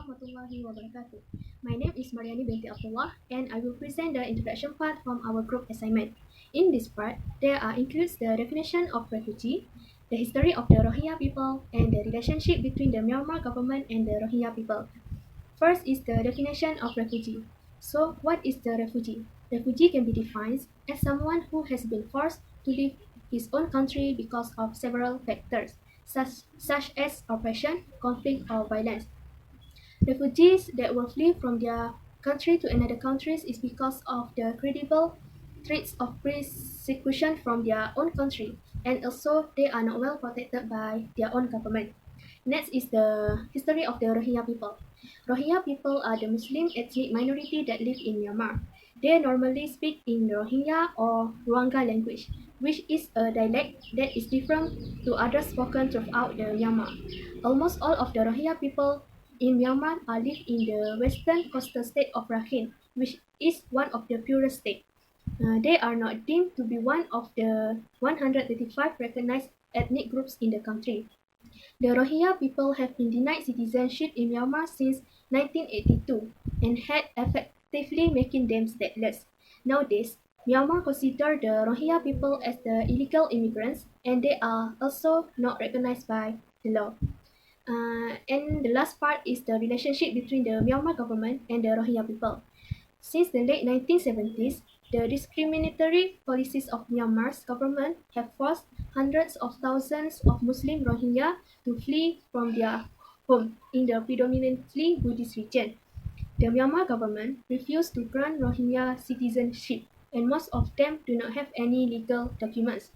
warahmatullahi wabarakatuh. My name is Mariani binti Abdullah and I will present the introduction part from our group assignment. In this part, there are includes the definition of refugee, the history of the Rohingya people, and the relationship between the Myanmar government and the Rohingya people. First is the definition of refugee. So, what is the refugee? Refugee can be defined as someone who has been forced to leave his own country because of several factors, such as oppression, conflict, or violence. Refugees that will flee from their country to another countries is because of the credible threats of persecution from their own country, and also they are not well protected by their own government. Next is the history of the Rohingya people. Rohingya people are the Muslim ethnic minority that live in Myanmar. They normally speak in Rohingya or Rohingya language, which is a dialect that is different to others spoken throughout the Myanmar. Almost all of the Rohingya people in Myanmar are live in the western coastal state of Rakhine, which is one of the purest states. They are not deemed to be one of the 135 recognized ethnic groups in the country. The Rohingya people have been denied citizenship in Myanmar since 1982 and had effectively making them stateless. Nowadays, Myanmar considers the Rohingya people as the illegal immigrants and they are also not recognized by the law. And the last part is the relationship between the Myanmar government and the Rohingya people. Since the late 1970s, the discriminatory policies of Myanmar's government have forced hundreds of thousands of Muslim Rohingya to flee from their home in the predominantly Buddhist region. The Myanmar government refused to grant Rohingya citizenship, and most of them do not have any legal documents.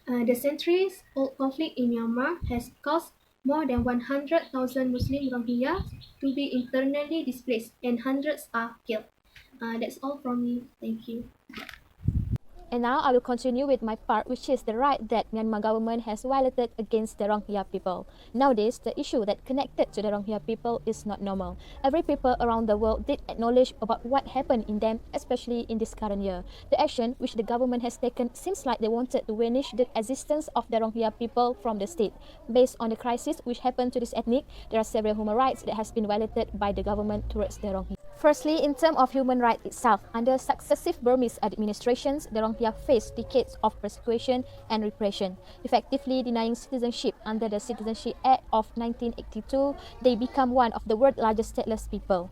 The centuries-old conflict in Myanmar has caused more than 100,000 Muslim Rohingya to be internally displaced and hundreds are killed. That's all from me. Thank you. And now I will continue with my part, which is the right that Myanmar government has violated against the Rohingya people. Nowadays, the issue that connected to the Rohingya people is not normal. Every people around the world did acknowledge about what happened in them, especially in this current year. The action which the government has taken seems like they wanted to vanish the existence of the Rohingya people from the state. Based on the crisis which happened to this ethnic, there are several human rights that has been violated by the government towards the Rohingya. Firstly, in terms of human rights itself, under successive Burmese administrations, the Rohingya faced decades of persecution and repression. Effectively denying citizenship under the Citizenship Act of 1982, they become one of the world's largest stateless people.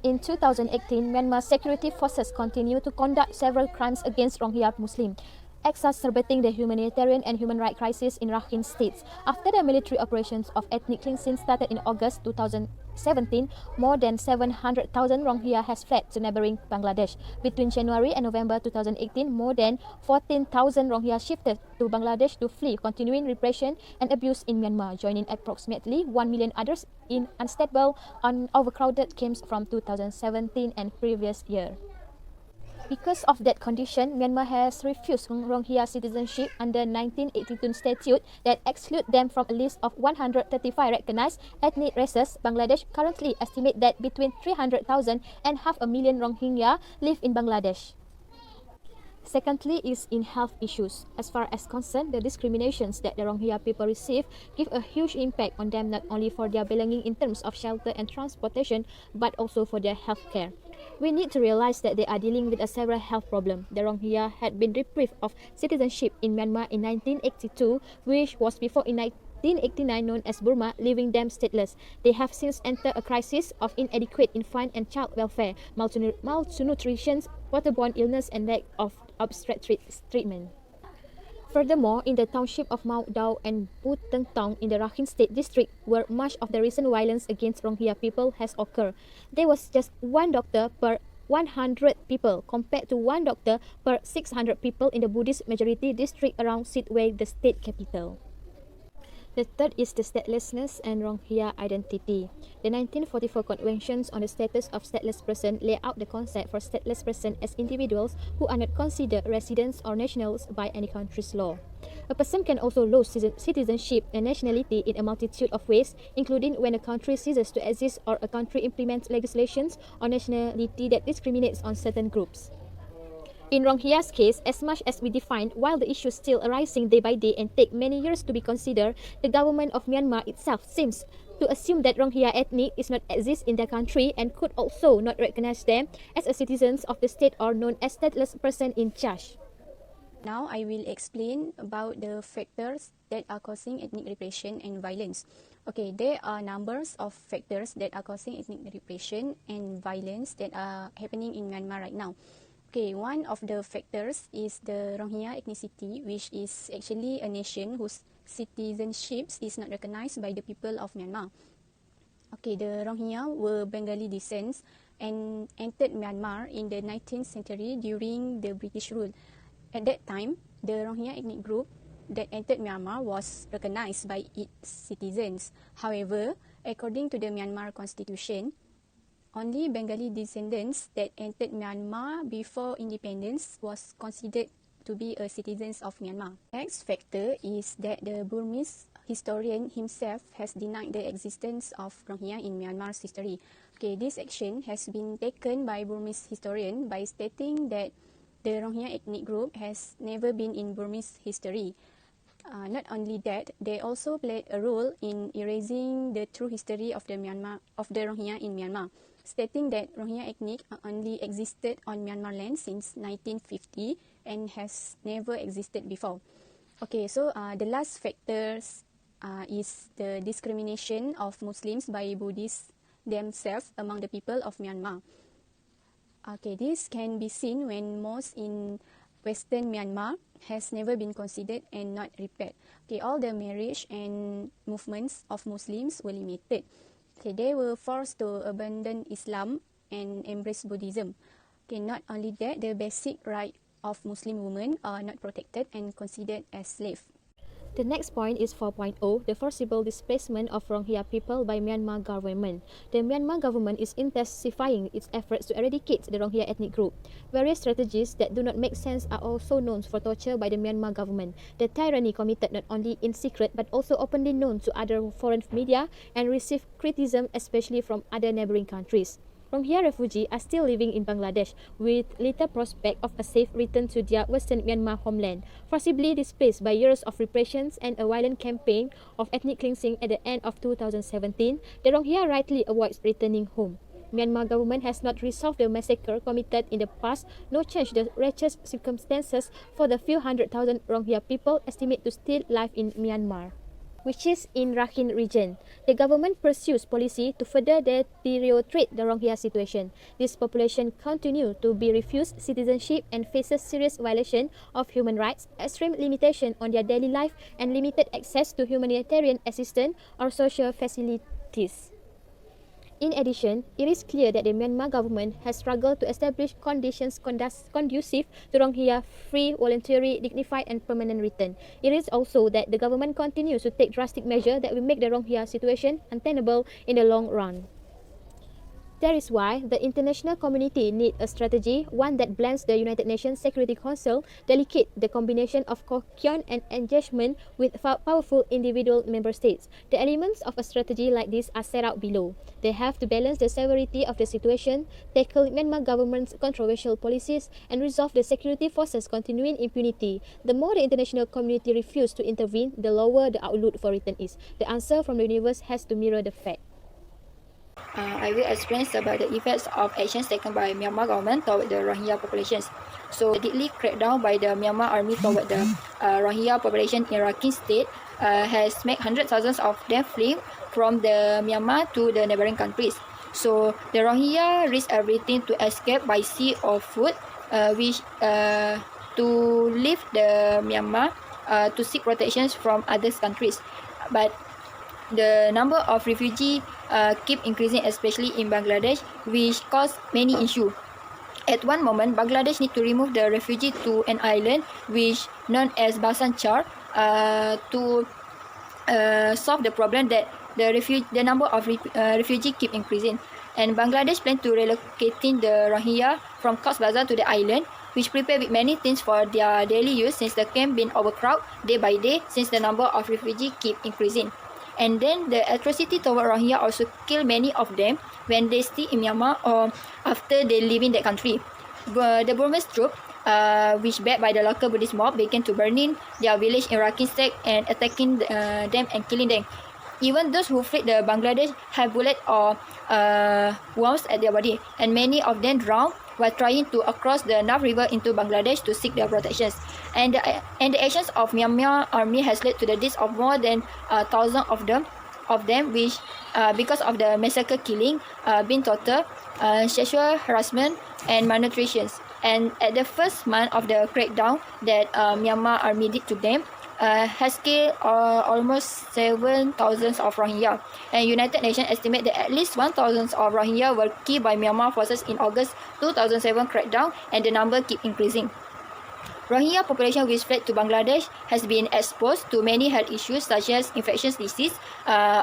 In 2018, Myanmar security forces continue to conduct several crimes against Rohingya Muslims, exacerbating the humanitarian and human rights crisis in Rakhine states. After the military operations of ethnic cleansing started in August 2017, more than 700,000 Rohingya has fled to neighboring Bangladesh. Between January and November 2018, more than 14,000 Rohingya shifted to Bangladesh to flee continuing repression and abuse in Myanmar, joining approximately 1 million others in unstable and overcrowded camps from 2017 and previous year. Because of that condition, Myanmar has refused Rohingya citizenship under 1982 statute that exclude them from a list of 135 recognized ethnic races. Bangladesh currently estimate that between 300,000 and 500,000 Rohingya live in Bangladesh. Secondly is in health issues. As far as concerned, the discriminations that the Rohingya people receive give a huge impact on them, not only for their belonging in terms of shelter and transportation, but also for their health care. We need to realize that they are dealing with a severe health problem. The Rohingya had been deprived of citizenship in Myanmar in 1982, which was before in 1989 known as Burma, leaving them stateless. They have since entered a crisis of inadequate infant and child welfare, malnutrition, waterborne illness, and lack of obstetric treatment. Furthermore, in the township of Mao Dao and Butentong in the Rakhine State District, where much of the recent violence against Rohingya people has occurred, there was just one doctor per 100 people compared to one doctor per 600 people in the Buddhist majority district around Sittwe, the state capital. The third is the statelessness and Rohingya identity. The 1944 Conventions on the Status of Stateless Persons lay out the concept for stateless persons as individuals who are not considered residents or nationals by any country's law. A person can also lose citizenship and nationality in a multitude of ways, including when a country ceases to exist or a country implements legislations or nationality that discriminates on certain groups. In Rohingya's case, as much as we defined, while the issue is still arising day by day and take many years to be considered, the government of Myanmar itself seems to assume that Rohingya ethnic is not exist in their country and could also not recognize them as a citizens of the state or known as stateless person in charge. Now I will explain about the factors that are causing ethnic repression and violence. Okay, there are numbers of factors that are causing ethnic repression and violence that are happening in Myanmar right now. Okay, one of the factors is the Rohingya ethnicity, which is actually a nation whose citizenship is not recognized by the people of Myanmar. Okay, the Rohingya were Bengali descent and entered Myanmar in the 19th century during the British rule. At that time, the Rohingya ethnic group that entered Myanmar was recognized by its citizens. However, according to the Myanmar constitution, only Bengali descendants that entered Myanmar before independence was considered to be a citizens of Myanmar. Next factor is that the Burmese historian himself has denied the existence of Rohingya in Myanmar's history. Okay, this action has been taken by Burmese historian by stating that the Rohingya ethnic group has never been in Burmese history. Not only that, they also played a role in erasing the true history of the Rohingya in Myanmar, stating that Rohingya ethnic only existed on Myanmar land since 1950 and has never existed before. Okay, so the last factors is the discrimination of Muslims by Buddhists themselves among the people of Myanmar. Okay, this can be seen when mosques in Western Myanmar has never been considered and not repaired. Okay, all the marriage and movements of Muslims were limited. Okay, they were forced to abandon Islam and embrace Buddhism. Okay, not only that, the basic rights of Muslim women are not protected and considered as slaves. The next point is 4.0, the forcible displacement of Rohingya people by Myanmar government. The Myanmar government is intensifying its efforts to eradicate the Rohingya ethnic group. Various strategies that do not make sense are also known for torture by the Myanmar government. The tyranny committed not only in secret but also openly known to other foreign media and received criticism especially from other neighboring countries. Rohingya refugees are still living in Bangladesh with little prospect of a safe return to their Western Myanmar homeland, forcibly displaced by years of repressions and a violent campaign of ethnic cleansing at the end of 2017. The Rohingya rightly avoids returning home. Myanmar government has not resolved the massacre committed in the past, nor changed the wretched circumstances for the few 100,000 Rohingya people estimated to still live in Myanmar, which is in Rakhine region. The government pursues policy to further deteriorate the Rohingya situation. This population continue to be refused citizenship and faces serious violation of human rights, extreme limitation on their daily life, and limited access to humanitarian assistance or social facilities. In addition, it is clear that the Myanmar government has struggled to establish conditions conducive to Rohingya free, voluntary, dignified and permanent return. It is also that the government continues to take drastic measures that will make the Rohingya situation untenable in the long run. That is why the international community needs a strategy, one that blends the United Nations Security Council, delicate the combination of cohesion and engagement with powerful individual member states. The elements of a strategy like this are set out below. They have to balance the severity of the situation, tackle Myanmar government's controversial policies, and resolve the security forces' continuing impunity. The more the international community refuses to intervene, the lower the outlook for return is. The answer from the universe has to mirror the fact. I will explain about the effects of actions taken by Myanmar government toward the Rohingya populations. So, the deadly crackdown by the Myanmar army toward the Rohingya population in Rakhine state has made hundreds of thousands of them flee from the Myanmar to the neighboring countries. So, the Rohingya risk everything to escape by sea or foot, which to leave the Myanmar to seek protections from other countries. But the number of refugees keep increasing, especially in Bangladesh, which cause many issues. At one moment, Bangladesh need to remove the refugee to an island which known as Basan Char to solve the problem that the number of refugees keep increasing. And Bangladesh plan to relocating the Rohingya from Cox's Bazar to the island, which prepare with many things for their daily use since the camp been overcrowded day by day since the number of refugees keep increasing. And then the atrocity toward Rohingya also kill many of them when they stay in Myanmar or after they leave in that country. The Burmese troops which backed by the local Buddhist mob, began to burning their village in Rakhine State and attacking them and killing them. Even those who fled the Bangladesh have bullet or wounds at their body, and many of them drowned while trying to cross the Nav River into Bangladesh to seek their protections. And the actions of Myanmar army has led to the deaths of more than 1,000 of them, which because of the massacre killing, being torture, sexual harassment, and malnutrition. And at the first month of the crackdown that Myanmar army did to them, has killed almost 7,000 of Rohingya. And United Nations estimate that at least 1,000 of Rohingya were killed by Myanmar forces in August 2007 crackdown, and the number keep increasing. Rohingya population which fled to Bangladesh has been exposed to many health issues such as infectious disease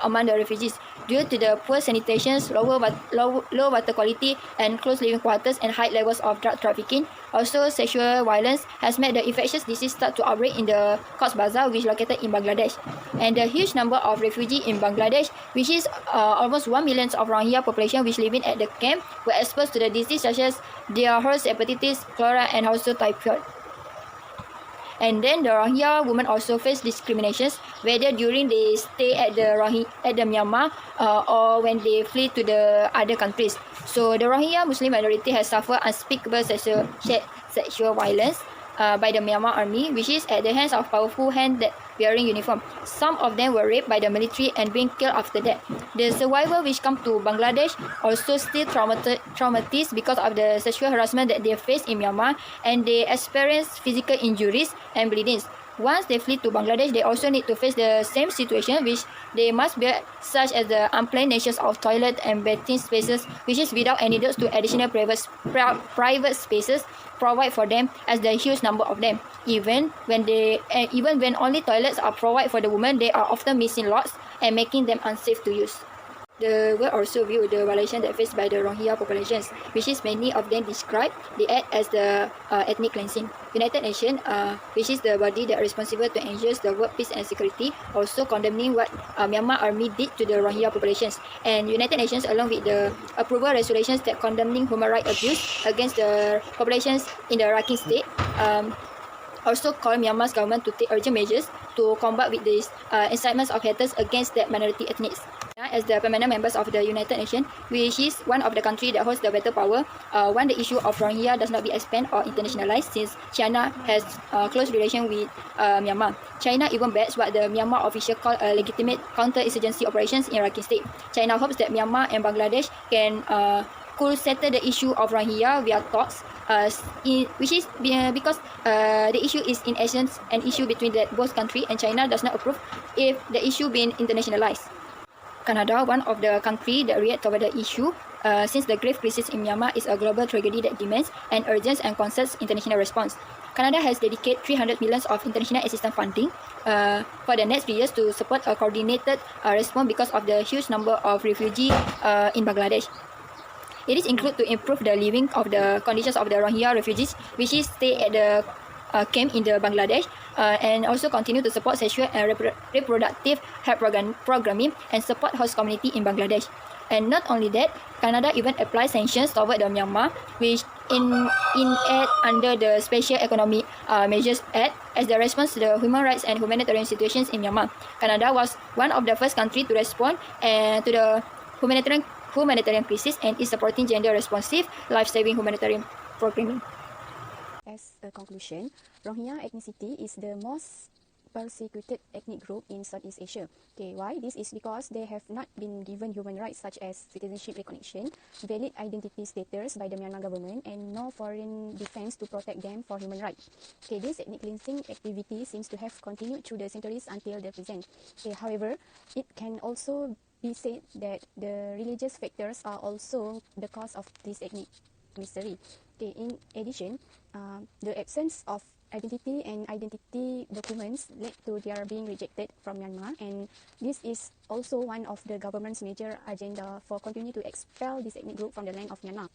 among the refugees due to the poor sanitation, low water quality, and close living quarters and high levels of drug trafficking. Also, sexual violence has made the infectious disease start to outbreak in the Cox's Bazar, which is located in Bangladesh. And the huge number of refugees in Bangladesh, which is almost 1 million of Rohingya population which living at the camp, were exposed to the disease such as diarrhea, hepatitis, cholera, and also typhoid. And then the Rohingya women also face discriminations, whether during they stay at the Myanmar or when they flee to the other countries. So the Rohingya Muslim minority has suffered unspeakable sexual violence by the Myanmar army, which is at the hands of powerful hands that wearing uniform. Some of them were raped by the military and being killed after that. The survivors which come to Bangladesh also still traumatized because of the sexual harassment that they face in Myanmar, and they experience physical injuries and bleedings. Once they flee to Bangladesh, they also need to face the same situation which they must bear, such as the unplanned natures of toilet and bathing spaces, which is without any needs to additional private spaces provide for them, as the huge number of them. Even when only toilets are provided for the women, they are often missing lots and making them unsafe to use. The world also viewed the violation that faced by the Rohingya populations, which is many of them described the act as the ethnic cleansing. United Nations, which is the body that is responsible to ensure the world peace and security, also condemning what Myanmar army did to the Rohingya populations. And United Nations, along with the approval resolutions that condemning human rights abuse against the populations in the Rakhine State, also call Myanmar's government to take urgent measures to combat with these incitements of haters against that minority ethnics. As the permanent members of the United Nations, which is one of the countries that holds the veto power, when the issue of Rohingya does not be expanded or internationalized, since China has close relation with Myanmar. China even backs what the Myanmar official call a legitimate counter-insurgency operations in Rakhine State. China hopes that Myanmar and Bangladesh could settle the issue of Rohingya via talks, which is because the issue is in essence an issue between both countries, and China does not approve if the issue being internationalized. Canada, one of the countries that react over the issue, since the grave crisis in Myanmar is a global tragedy that demands an urgent and concerted international response. Canada has dedicated 300 million of international assistance funding for the next 3 years to support a coordinated response because of the huge number of refugees in Bangladesh. It is included to improve the living of the conditions of the Rohingya refugees, which is stay at the camp in the Bangladesh, and also continue to support sexual and reproductive health programming and support host community in Bangladesh. And not only that, Canada even applies sanctions toward the Myanmar, which in aid under the Special Economic Measures Act as the response to the human rights and humanitarian situations in Myanmar. Canada was one of the first countries to respond to the humanitarian crisis and is supporting gender-responsive, life-saving humanitarian programming. As a conclusion, Rohingya ethnicity is the most persecuted ethnic group in Southeast Asia. Okay, why? This is because they have not been given human rights such as citizenship recognition, valid identity status by the Myanmar government, and no foreign defense to protect them for human rights. Okay, this ethnic cleansing activity seems to have continued through the centuries until the present. Okay, however, it can also be said that the religious factors are also the cause of this ethnic misery. Okay, in addition, the absence of identity and identity documents led to their being rejected from Myanmar, and this is also one of the government's major agenda for continue to expel this ethnic group from the land of Myanmar.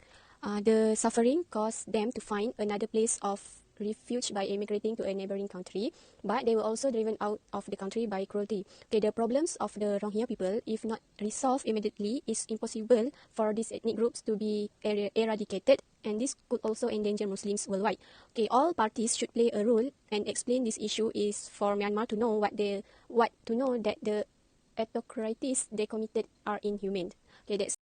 The suffering caused them to find another place of refuge by emigrating to a neighboring country, but they were also driven out of the country by cruelty. Okay, the problems of the Rohingya people, if not resolved immediately, is impossible for these ethnic groups to be eradicated, and this could also endanger Muslims worldwide. Okay, all parties should play a role and explain this issue is for Myanmar to know that the autocracies they committed are inhumane. Okay, that's